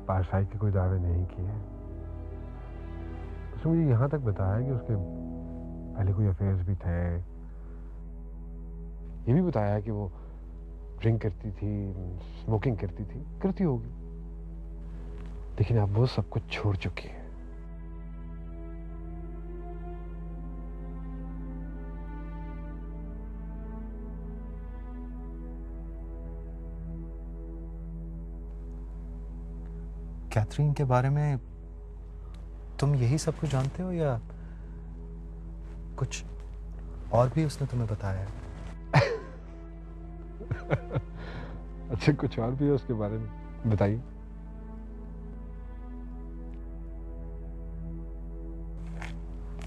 पाशाई के कोई दावे नहीं किए। उसने मुझे यहाँ तक बताया कि उसके पहले कोई अफेयर्स भी थे। ये भी बताया कि वो ड्रिंक करती थी, स्मोकिंग करती थी, करती होगी, लेकिन अब वो सब कुछ छोड़ चुकी है। कैथरीन के बारे में तुम यही सब कुछ जानते हो या कुछ और भी उसने तुम्हें बताया है? अच्छा, कुछ और भी है उसके बारे में, बताइए।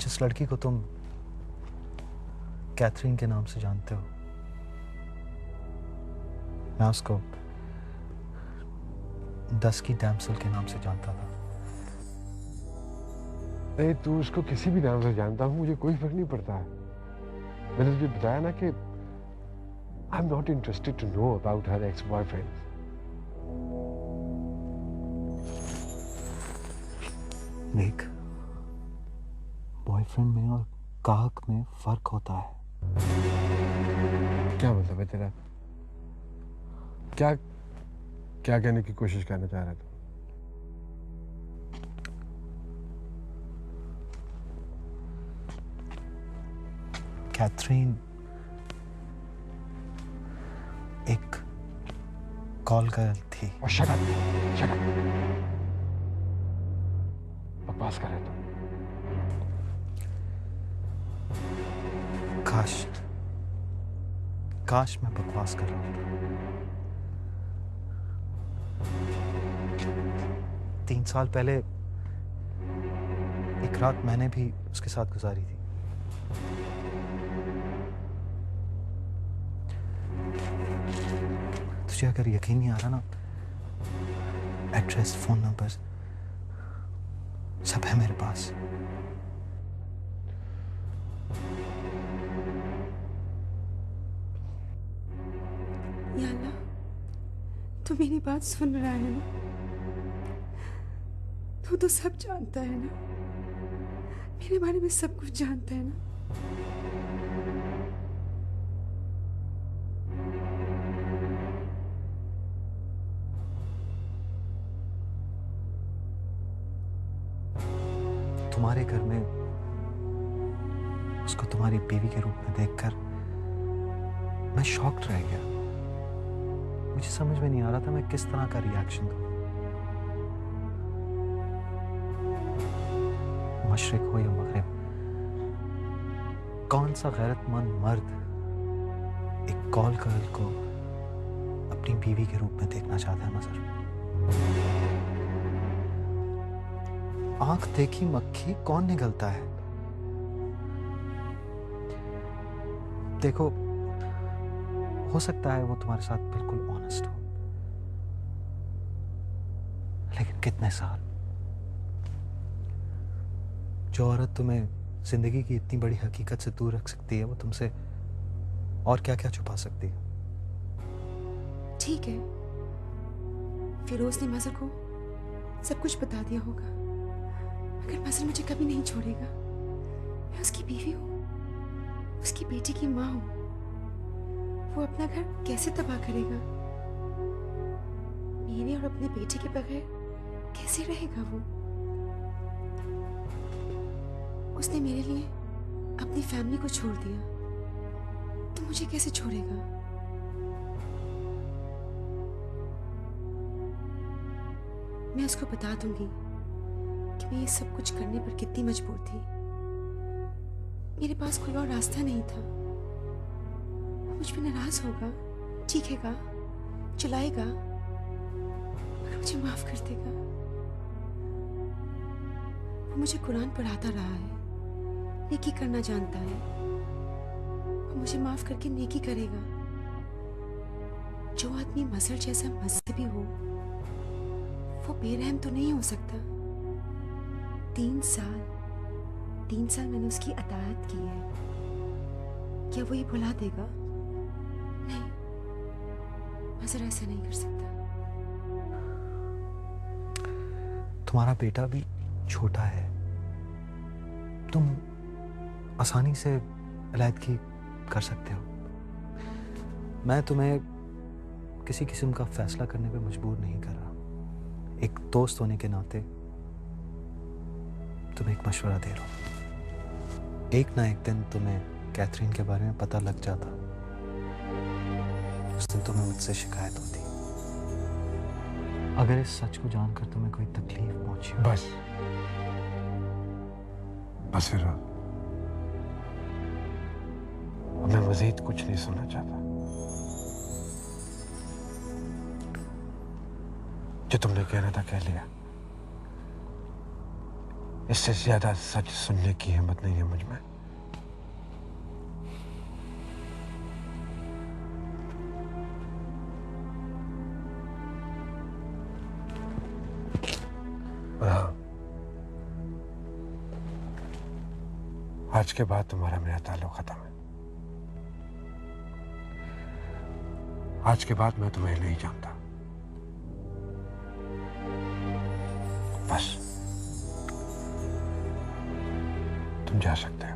जिस लड़की को तुम कैथरीन के नाम से जानते हो, मैं उसको 10 की डैमसल के नाम से जानता था। नहीं, तू उसको किसी भी नाम से जानता हूँ, मुझे कोई फर्क नहीं पड़ता है। मैंने तुझे बताया ना कि I am not interested to know about her ex boyfriend. देख, बॉयफ्रेंड में और गाहक में फर्क होता है। क्या मतलब है तेरा? क्या क्या कहने की कोशिश करना चाह रहा था? कैथरीन एक कॉल गर्ल थी। और शट अप, शट अप। बकवास कर रहे तुम। काश मैं बकवास कर रहा हूँ। 3 साल पहले एक रात मैंने भी उसके साथ गुजारी थी। तुझे अगर यकीन नहीं आ रहा ना, एड्रेस, फोन नंबर सब है मेरे पास। या अल्लाह, तू मेरी बात सुन रहा है ना? तू तो सब जानता है ना, मेरे बारे में सब कुछ जानता है ना? तुम्हारे घर में उसको तुम्हारी बीवी के रूप में देखकर मैं शॉक्ड रह गया। मुझे समझ में नहीं आ रहा था मैं किस तरह का रिएक्शन दूं। मशरिक हो या मगरिब, कौन सा गैरतमंद मर्द एक कॉल गर्ल को अपनी बीवी के रूप में देखना चाहता है? मजर, आंख देखी मक्खी कौन निगलता है? देखो, हो सकता है वो तुम्हारे साथ बिल्कुल ऑनेस्ट हो, लेकिन कितने साल? जो औरत तुम्हें जिंदगी की इतनी बड़ी हकीकत से दूर रख सकती है, वो तुमसे और क्या क्या छुपा सकती है? ठीक है, फिरोज ने मजर को सब कुछ बता दिया होगा, मगर मजर मुझे कभी नहीं छोड़ेगा। मैं उसकी बीवी हूँ, उसकी बेटी की माँ हूँ। वो अपना घर कैसे तबाह करेगा? मेरे और अपने बेटे के बगैर कैसे रहेगा वो? उसने मेरे लिए अपनी फैमिली को छोड़ दिया, तो मुझे कैसे छोड़ेगा? मैं उसको बता दूंगी कि मैं ये सब कुछ करने पर कितनी मजबूर थी। मेरे पास कोई और रास्ता नहीं था। वो मुझ पे नाराज होगा, चीखेगा, चिल्लाएगा, मगर मुझे माफ कर देगा। वो मुझे कुरान पढ़ाता रहा है, नेकी करना जानता है। वो मुझे माफ करके नेकी करेगा। जो आदमी मजहर जैसा मजहबी हो, वो बेरहम तो नहीं हो सकता। 3 साल मैंने उसकी अताअत की है। क्या वो ये भुला देगा? नहीं, मजहर ऐसा नहीं कर सकता। तुम्हारा बेटा भी छोटा है, तुम आसानी से अलहदगी कर सकते हो। मैं तुम्हें किसी किस्म का फैसला करने पे मजबूर नहीं कर रहा। एक दोस्त होने के नाते तुम्हें एक मशवरा दे रहा हूं। एक ना एक दिन तुम्हें कैथरीन के बारे में पता लग जाता, उस दिन तुम्हें मुझसे शिकायत होती। अगर इस सच को जानकर तुम्हें कोई तकलीफ पहुंची हो, बस फिर मैं मजीद कुछ नहीं सुनना चाहता। जो तुमने कहना था कह लिया। इससे ज्यादा सच सुनने की हिम्मत नहीं है मुझ में। हाँ, आज के बाद तुम्हारा मेरा ताल्लुक खत्म है। आज के बाद मैं तुम्हें नहीं जानता। बस तुम जा सकते हो।